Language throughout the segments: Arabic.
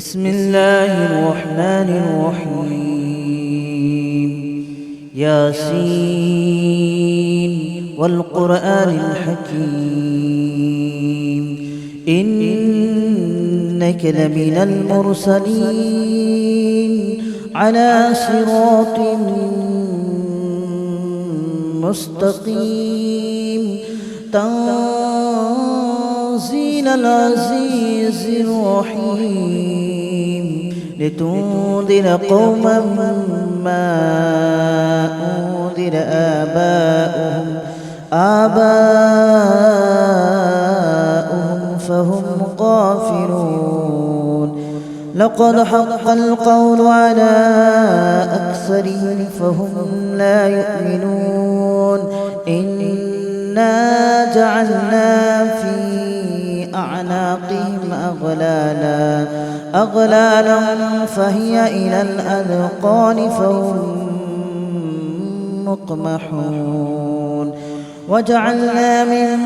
بسم الله الرحمن الرحيم. ياسين والقرآن الحكيم إنك لمن المرسلين على صراط مستقيم تنزيل العزيز الرحيم لتنذر قوما ما أنذر آباؤهم فهم غافلون. لقد حق القول على أكثرهم فهم لا يؤمنون. إنا جعلنا في أعناقهم أغلالا فهي إلى الأذقان فهم مقمحون. وجعلنا من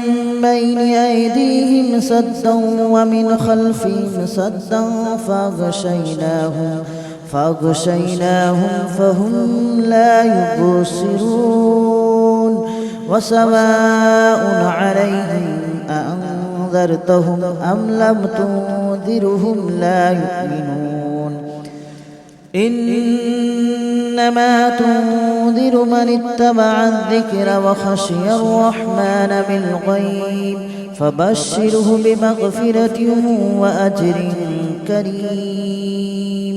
بين أيديهم سدا ومن خلفهم سدا فأغشيناهم فهم لا يبصرون. وسواء عليهم أأنذرتهم أم لم تنذرهم لا يؤمنون. إنما تنذر من اتبع الذكر وخشي الرحمن بالغيب فبشره بمغفرة وأجر كريم.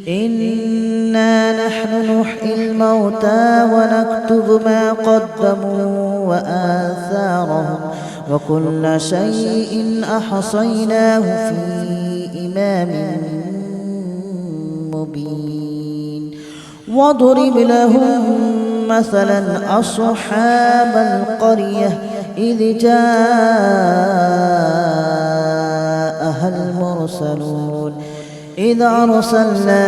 إنا نحن نحيي الموتى ونكتب ما قدموا وآثارهم وكل شيء أحصيناه في إمام مبين. واضرب لهم مثلا أصحاب القرية إذ جاءها المرسلون إذ أرسلنا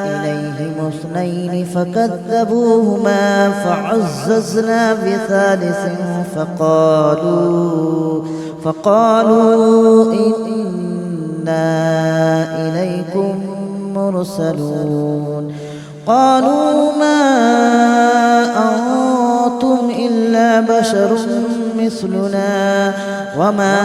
إليهم اثنين فكذبوهما فعززنا بثالث فقالوا إنا إليكم مرسلون. قالوا ما أنتم إلا بشر مثلنا وما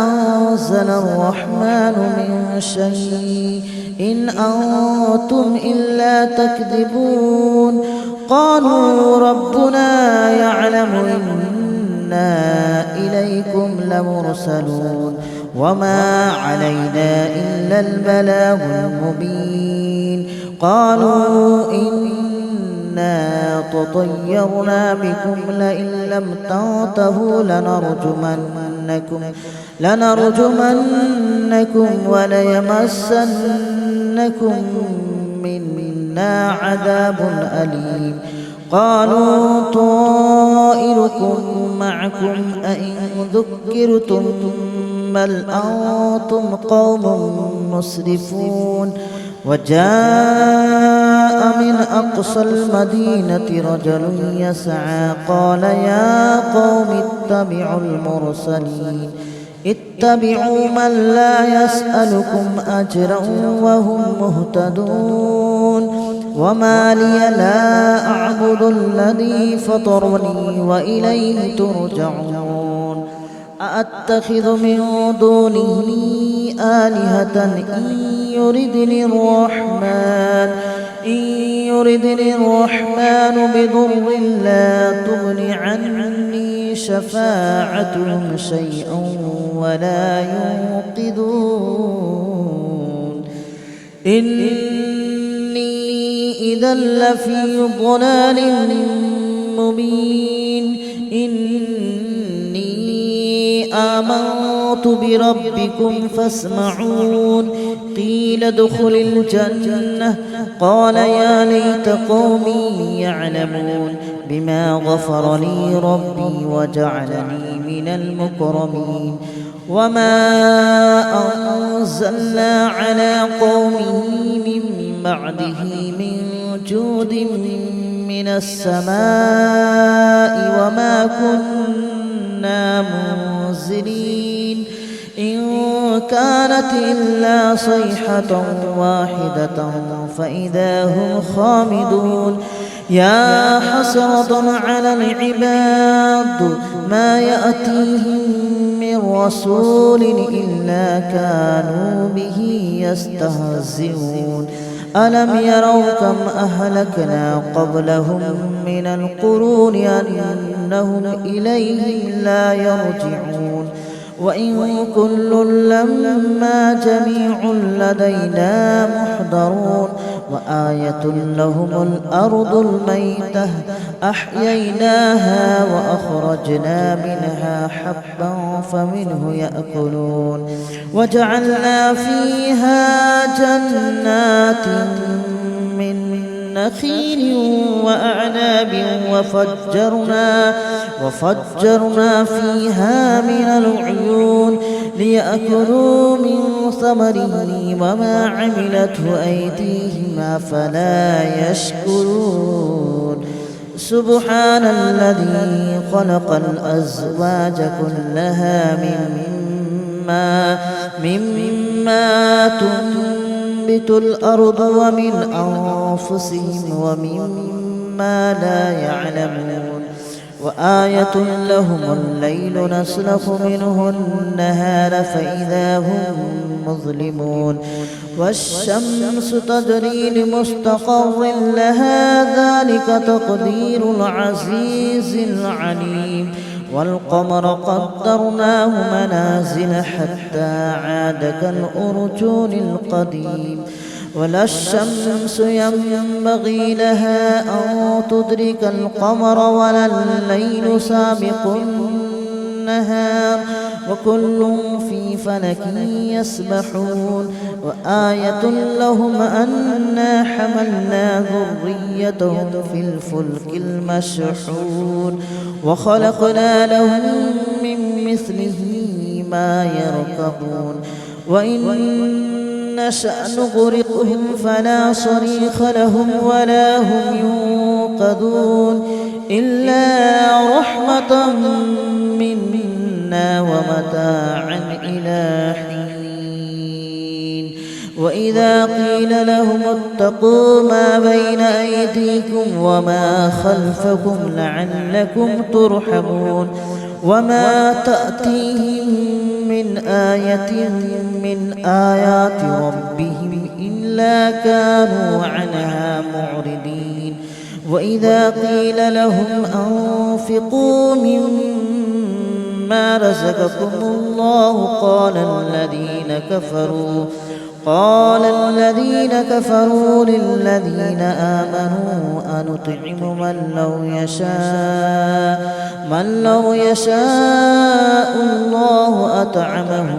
أنزل الرحمن من شيء إن أنتم إلا تكذبون. قالوا ربنا يعلم إنا إليكم لمرسلون وما علينا إلا البلاغ المبين. قالوا إنا تطيرنا بكم لئن لم تنتهوا لنرجمنكم وليمسنكم منا عذاب أليم. قالوا طائركم معكم أئن ذكرتم بل أنتم قوم مسرفون. وجاء من أقصى المدينة رجل يسعى قال يا قوم اتبعوا من لا يسألكم أجرا وهم مهتدون. وما لي لا أعبد الذي فطرني وإليه ترجعون. أأتخذ من دونه آلهة إن يردني الرحمن بضر لا تغن عني شفاعتهم شيئا ولا ينقذون. إني إذا لفي ضلال مبين. آمنت بربكم فاسمعون. قيل ادخل الجنة قال يا ليت قومي يعلمون بما غفر لي ربي وجعلني من المكرمين. وما أنزلنا على قومه من بعده من جود من السماء وما كنا منزلين. إن كانت إلا صيحة واحدة فإذا هم خامدون يا حسرة على العباد ما يأتيهم من رسول إلا كانوا به يستهزئون ألم يروا كم أهلكنا قبلهم من القرون أنهم إليهم لا يرجعون وإن كل لما جميع لدينا محضرون وآية لهم الأرض الميتة أحييناها وأخرجنا منها حبا فمنه يأكلون وجعلنا فيها جنات من نخيل وأعناب وفجرنا فيها من العيون ليأكلوا من ثمره وما عملته أيديهم أفلا يشكرون سبحان الذي خلق الأزواج كلها مما تنبت الأرض ومن أنفسهم ومما لا يعلمون وآية لهم الليل نسلخ منه النهار فإذا هم مظلمون والشمس تجري لمستقر لها ذلك تقدير العزيز العليم والقمر قدرناه منازل حتى عاد كالأرجون القديم ولا الشمس ينبغي لها أن تدرك القمر ولا الليل سابق النهار وكل في فلك يسبحون وآية لهم أنا حملنا ذريتهم في الفلك المشحون وخلقنا لهم من مثله ما يركبون وإن نشأ نغرقهم فلا صريخ لهم ولا هم ينقذون إلا رحمة منا ومتاعا إلى حين وإذا قيل لهم اتقوا ما بين أيديكم وما خلفكم لعلكم ترحمون وما تأتيهم من آية من آيات ربهم إلا كانوا عنها معرضين وإذا قيل لهم أنفقوا مما رزقكم الله قال الذين كفروا للذين آمنوا أنطعم من لو يشاء الله أطعمه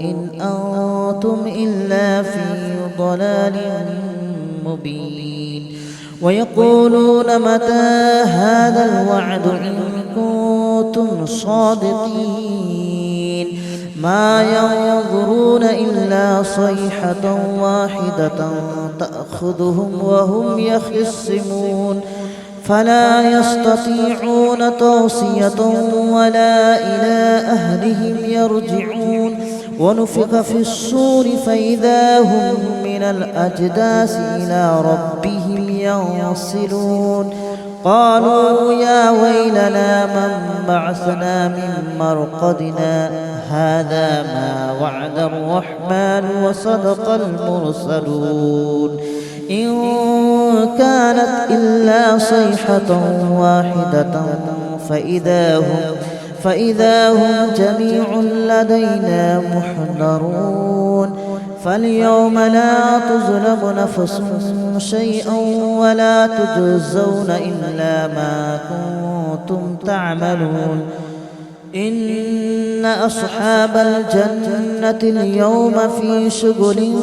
إن أنتم إلا في ضلال مبين ويقولون متى هذا الوعد إن كنتم صادقين ما ينظرون إلا صيحة واحدة تأخذهم وهم يخصمون فلا يستطيعون توصية ولا إلى أهلهم يرجعون ونفخ في الصور فإذا هم من الأجداث إلى ربهم ينسلون قالوا يا ويلنا من بعثنا من مرقدنا هذا ما وعد الرحمن وصدق المرسلون إن كانت إلا صيحة واحدة فإذا هم جميع لدينا محضرون فاليوم لا تظلم نفس شيئا ولا تجزون إلا ما كنتم تعملون إن أصحاب الجنة اليوم في شغل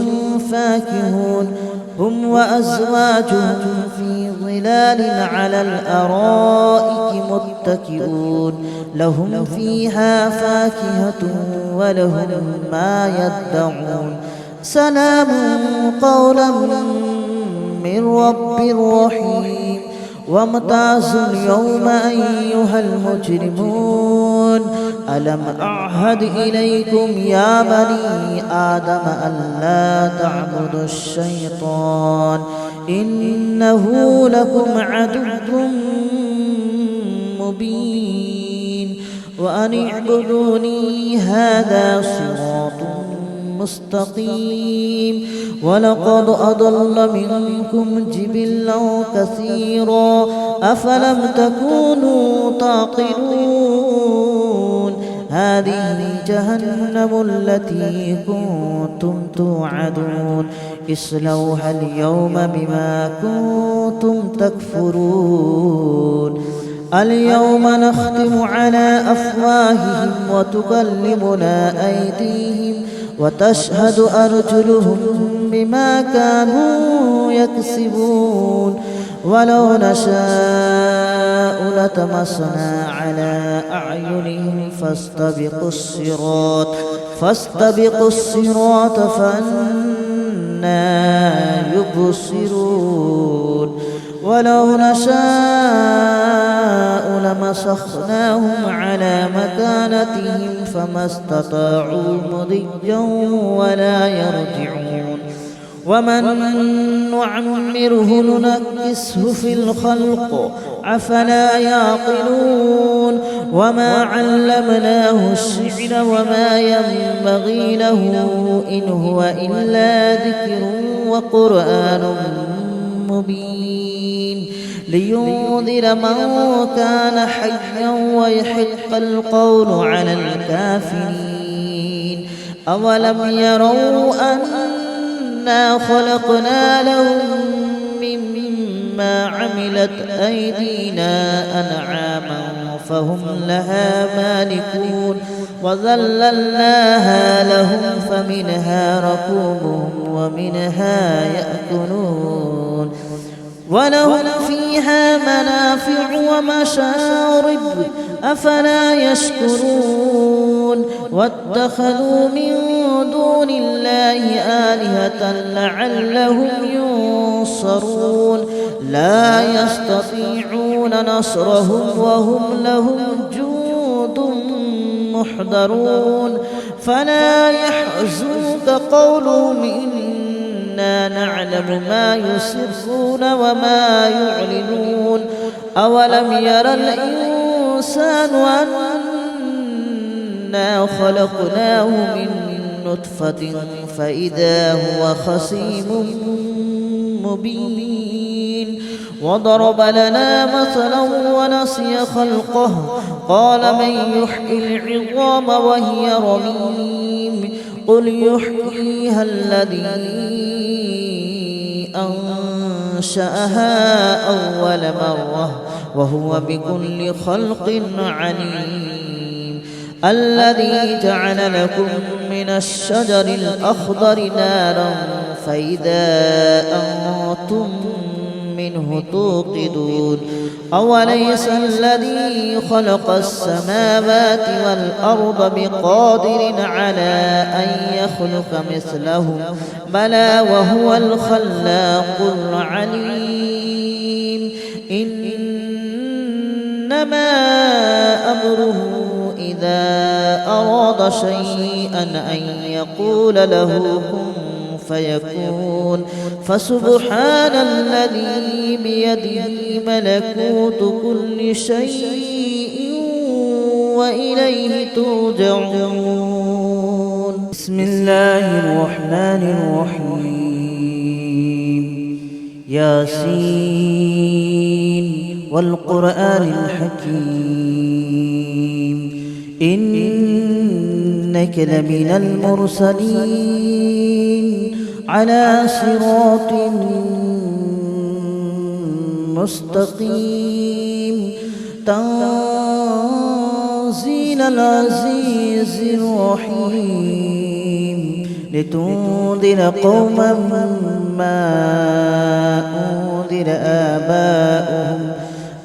فاكهون هم وأزواجهم في ظلال على الأرائك متكئون لهم فيها فاكهة ولهم ما يدعون سلام قولا من رب رحيم وامتازوا اليوم أيها المجرمون ألم أعهد إليكم يا بني آدم ألا تعبدوا الشيطان إنه لكم عدو مبين وأن اعبدوني هذا صراط مستقيم ولقد أضل منكم جبلا كثيرا أفلم تكونوا تعقلون هذه جهنم التي كنتم توعدون اصلوها اليوم بما كنتم تكفرون اليوم نختم على أفواههم وتكلمنا أيديهم وتشهد أرجلهم بما كانوا يكسبون ولو نشاء لطمسنا على أعينهم فاستبقوا الصراط فأنى يبصرون ولو نشاء لمسخناهم على مكانتهم فما استطاعوا مضيا ولا يرجعون ومن نعمره ننكسه في الخلق أفلا يعقلون وما علمناه الشعر وما ينبغي له إن هو إلا ذكر وقرآن مبين لينذر من كان حيا ويحق القول على الكافرين أولم يروا أنا خلقنا لهم مما عملت أيدينا أنعاما فهم لها مالكون وذللناها لهم فمنها ركوبهم ومنها يأكلون ولهم فيها منافع ومشارب أفلا يشكرون واتخذوا من دون الله آلهة لعلهم ينصرون لا يستطيعون نصرهم وهم لهم جند محضرون فلا يحزنك قولهم إنا نعلم ما يسرون وما يعلنون أولم ير الإنسان أنا خلقناه من نطفة فإذا هو خصيم مبين وضرب لنا مثلا ونسي خلقه قال من يحيي العظام وهي رميم قل يحييها الذي أنشأها أول مرة وهو بكل خلق عليم الذي جعل لكم من الشجر الأخضر نارا فإذا أنتم منه توقدون أوليس الذي خلق السماوات والأرض بقادر على أن يخلق مثلهم بلى وهو الخلاق العليم إنما أمره إذا أراد شيئا أن يقول له كن فيكون فسبحان الذي بيده ملكوت كل شيء وإليه ترجعون بسم الله الرحمن الرحيم ياسين والقرآن الحكيم إنك لمن المرسلين على صراط مستقيم تنزيل العزيز الرحيم لتنذر قوما ما أنذر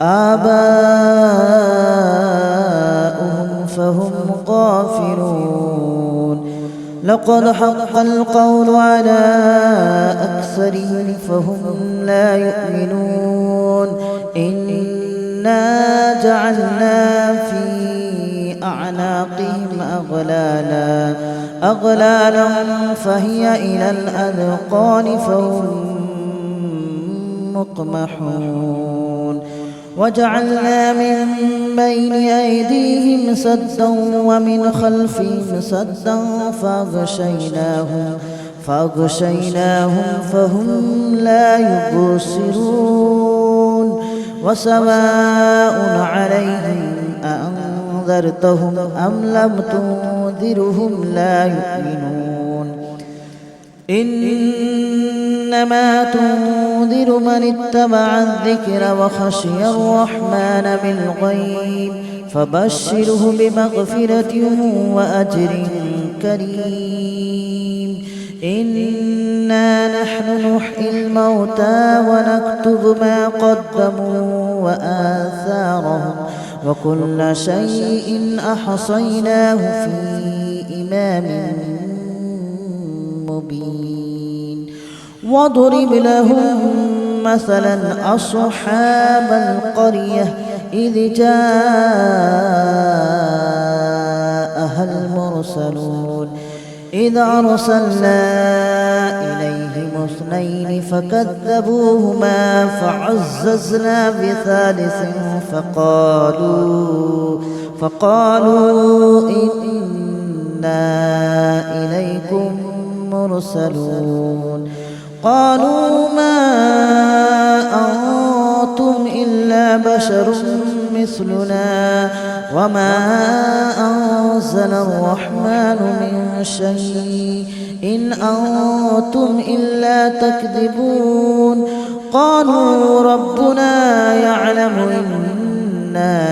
آباؤهم فهم غافلون لقد حق القول على أكثرهم فهم لا يؤمنون إنا جعلنا في أعناقهم أغلالا فهي إلى الأذقان فهم مقمحون وجعلنا من بين أيديهم سدا ومن خلفهم سدا فأغشيناهم فهم لا يبصرون وسواء عليهم أأنذرتهم أم لم تنذرهم لا يؤمنون إنما تنذر من اتبع الذكر وخشي الرحمن بالغيب فبشره بمغفرة وأجر كريم إنا نحن نحيي الموتى ونكتب ما قدموا وآثارهم وكل شيء أحصيناه في إمام مبين واضرب لهم مثلا أصحاب القرية إذ جاءها المرسلون إذ أرسلنا إليهم اثنين فكذبوهما فعززنا بثالث فقالوا إنا إليكم مرسلون قالوا ما أنتم إلا بشر مثلنا وما أنزل الرحمن من شيء إن أنتم إلا تكذبون قالوا ربنا يعلم إنا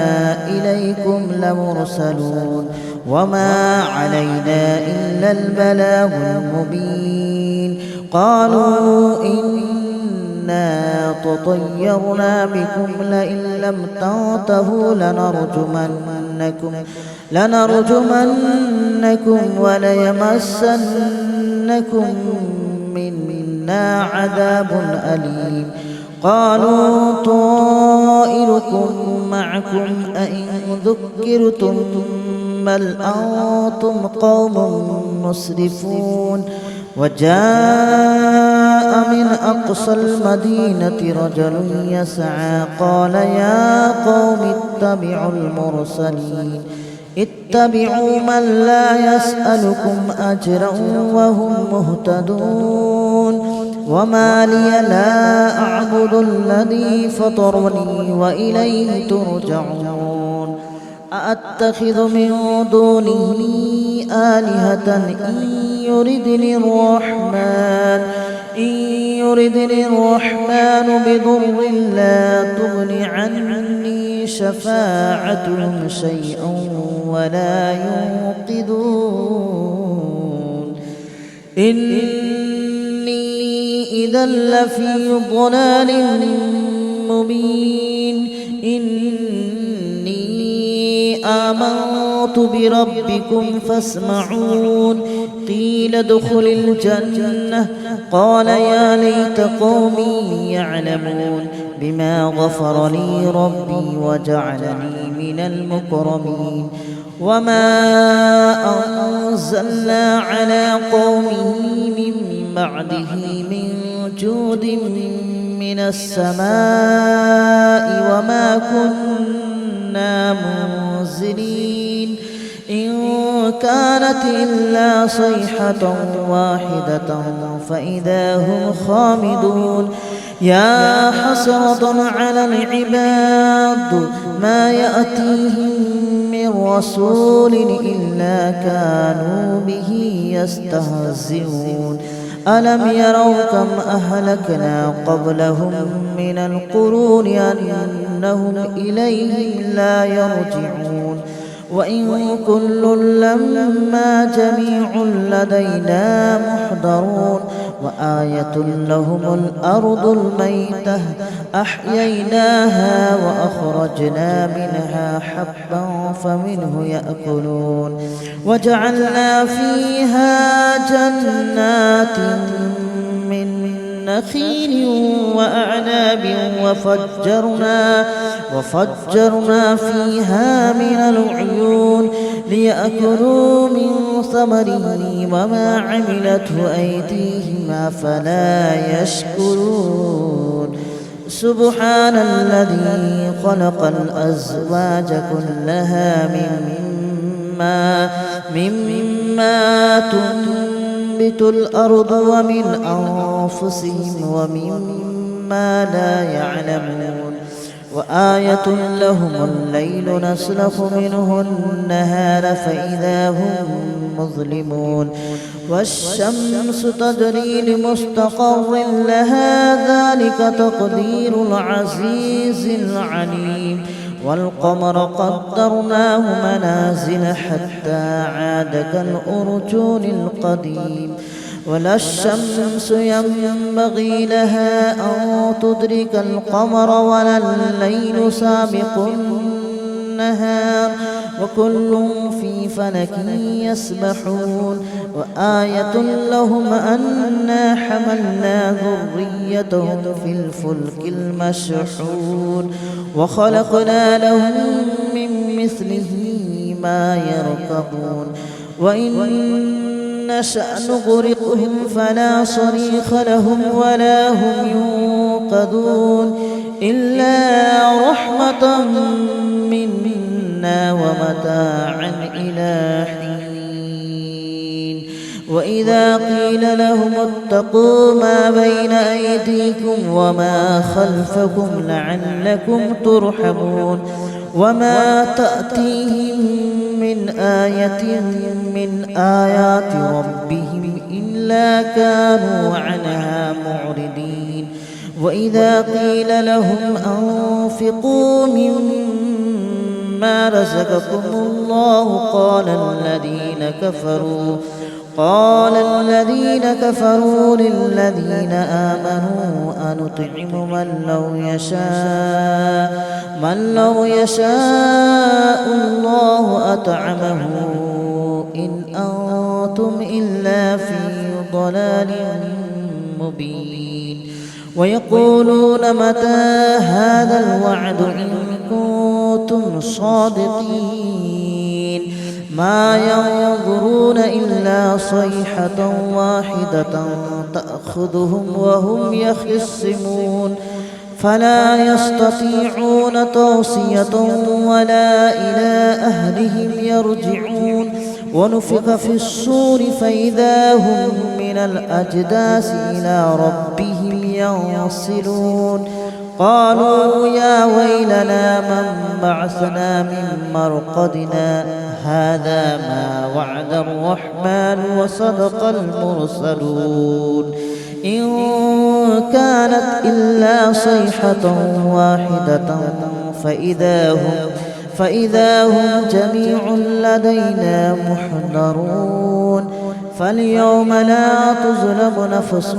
إليكم لمرسلون وما علينا إلا البلاغ المبين قالوا إنا تطيرنا بكم لئن لم تنتهوا لنرجمنكم وليمسنكم منا عذاب أليم قالوا طائركم معكم أئن ذكرتم بل أنتم قوم مسرفون وجاء من أقصى المدينة رجل يسعى قال يا قوم اتبعوا من لا يسألكم أجرا وهم مهتدون وما لي لا أعبد الذي فطرني وإليه ترجعون أأتخذ من دونه آلهة إن يردني الرحمن بضر لا تغن عني شفاعتهم شيئا ولا ينقذون إني إذا لفي ضلال مبين إني آمنت بربكم فاسمعون قيل ادخل الجنة قال يا ليت قومي يعلمون بما غفر لي ربي وجعلني من المكرمين وما أنزلنا على قومه من بعده من جود من السماء وما كنا منزلين إن كانت إلا صيحة واحدة فإذا هم خامدون يا حسرة على العباد ما يأتيهم من رسول إلا كانوا به يستهزئون ألم يروا كم أهلكنا قبلهم من القرون أنهم إليهم لا يرجعون وإن كل لما جميع لدينا محضرون وآية لهم الأرض الميتة أحييناها وأخرجنا منها حبا فمنه يأكلون وجعلنا فيها جنات من نخيل وأعناب وفجرنا فيها من العيون ليأكلوا من ثمره وما عملته أيديهم أفلا يشكرون سبحان الذي خلق الأزواج كلها مما تنبت الأرض ومن أنفسهم ومما لا يعلمون وآية لهم الليل نسلخ منه النهار فإذا هم مظلمون والشمس تجري لمستقر لها ذلك تقدير العزيز العليم والقمر قدرناه منازل حتى عاد كالأرجون القديم ولا الشمس ينبغي لها أن تدرك القمر ولا الليل سابق النهار وكل في فلك يسبحون وآية لهم أنا حملنا ذريتهم في الفلك المشحون وخلقنا لهم من مثله ما يركبون وإن نشأ نغرقهم فلا صريخ لهم ولا هم ينقذون إلا رحمة منا ومتاعا إلى حين وإذا قيل لهم اتقوا ما بين أيديكم وما خلفكم لعلكم ترحمون وما تأتيهم من آية من آيات ربهم إلا كانوا عنها معرضين وإذا قيل لهم أنفقوا مما رزقكم الله قال الذين كفروا للذين آمنوا أنطعم من لو يشاء الله أطعمه إن أنتم إلا في ضلال مبين ويقولون متى هذا الوعد إن كنتم صادقين ما ينظرون إلا صيحة واحدة تأخذهم وهم يخصمون فلا يستطيعون توصية ولا إلى أهلهم يرجعون ونفخ في الصور فإذا هم من الأجداث إلى ربهم ينسلون قالوا يا ويلنا من بعثنا من مرقدنا هذا ما وعد الرحمن وصدق المرسلون إن كانت إلا صيحة واحدة فإذا هم جميع لدينا محضرون فاليوم لا تظلم نفس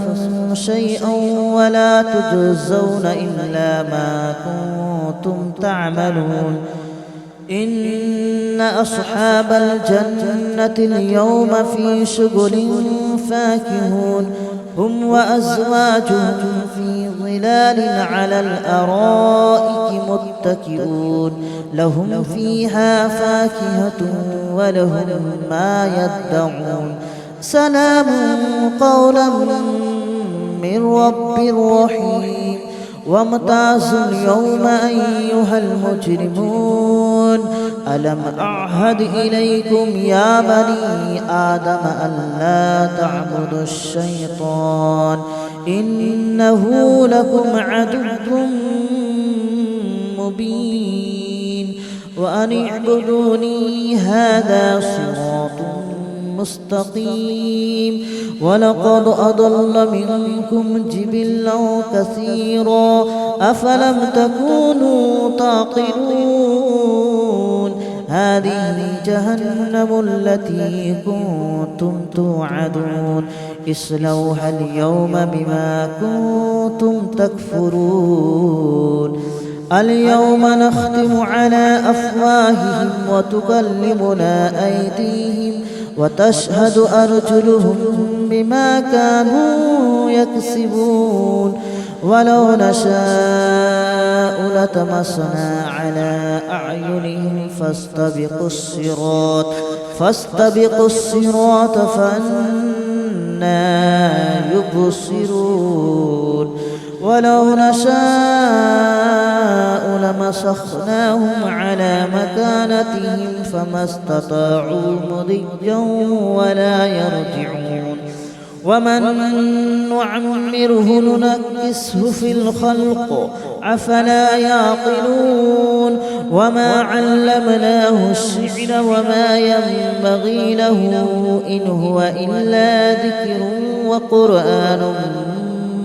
شيئا ولا تجزون إلا ما كنتم تعملون إن أصحاب الجنة اليوم في شغل فاكهون هم وأزواجهم في ظلال على الأرائك متكئون لهم فيها فاكهة ولهم ما يدعون سلام قولا من رب رحيم وامتازوا اليوم أيها المجرمون ألم أعهد إليكم يا بني آدم ألا تعبدوا الشيطان إنه لكم عدو مبين وأن اعبدوني هذا صراط مستقيم ولقد أضل منكم جبلا كثيرا أفلم تكونوا تعقلون هذه جهنم التي كنتم توعدون اصلوها اليوم بما كنتم تكفرون اليوم نختم على أفواههم وتكلمنا أيديهم وتشهد أرجلهم بما كانوا يكسبون ولو نشاء لطمسنا على أعينهم فاستبقوا الصراط فأنى يبصرون ولو نشاء لمسخناهم على مكانتهم فما استطاعوا مضيا ولا يرجعون ومن نعمره ننكسه في الخلق أفلا يعقلون وما علمناه الشعر وما ينبغي له إن هو إلا ذكر وقرآن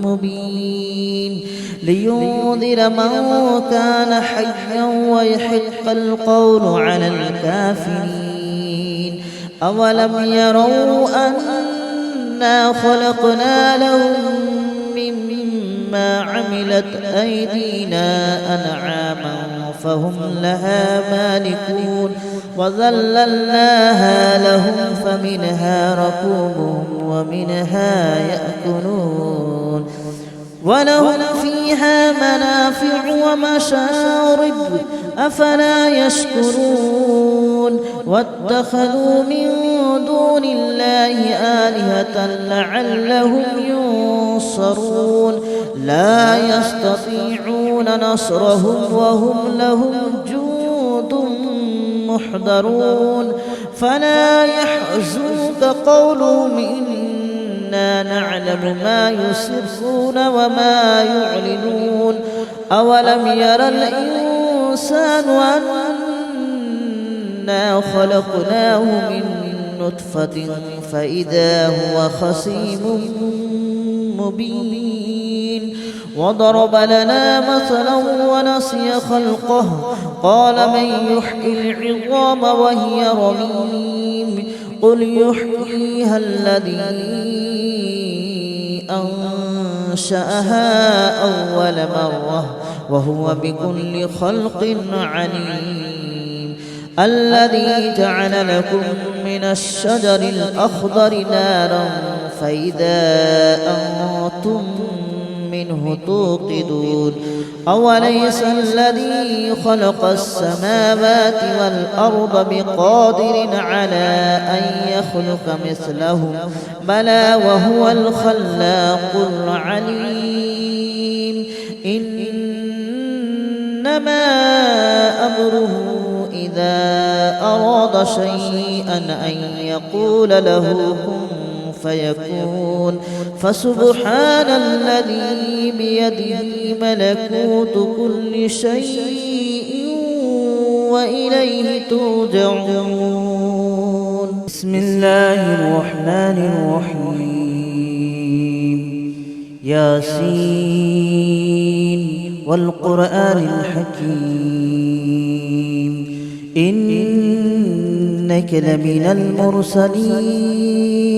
مبين لينذر من كان حيا ويحق القول على الكافرين أولم يروا أنا خلقنا لهم مما عملت أيدينا أنعاما فهم لها مالكون وذللناها لهم فمنها ركوبهم ومنها يأكلون ولهم فيها منافع ومشارب أفلا يشكرون واتخذوا من دون الله آلهة لعلهم ينصرون لا يستطيعون نصرهم وهم لهم جند محضرون فلا يحزنك قولهم إنا نعلم ما يسرون وما يعلنون أولم ير الإنسان أنا خلقناه من نطفة فإذا هو خصيم مبين وضرب لنا مثلا ونسي خلقه قال من يحيي العظام وهي رميم قل يحييها الذي أنشأها أول مرة وهو بكل خلق عليم الذي جعل لكم من الشجر الأخضر نارا فإذا أنتم منه توقدون أوليس الذي خلق السماوات والأرض بقادر على أن يخلق مثلهم بلى وهو الخلاق العليم إنما أمره إذا أراد شيئا أن يقول له كن فيكون فسبحان الذي بيده ملكوت كل شيء وإليه ترجعون بسم الله الرحمن الرحيم ياسين والقرآن الحكيم إنك لمن المرسلين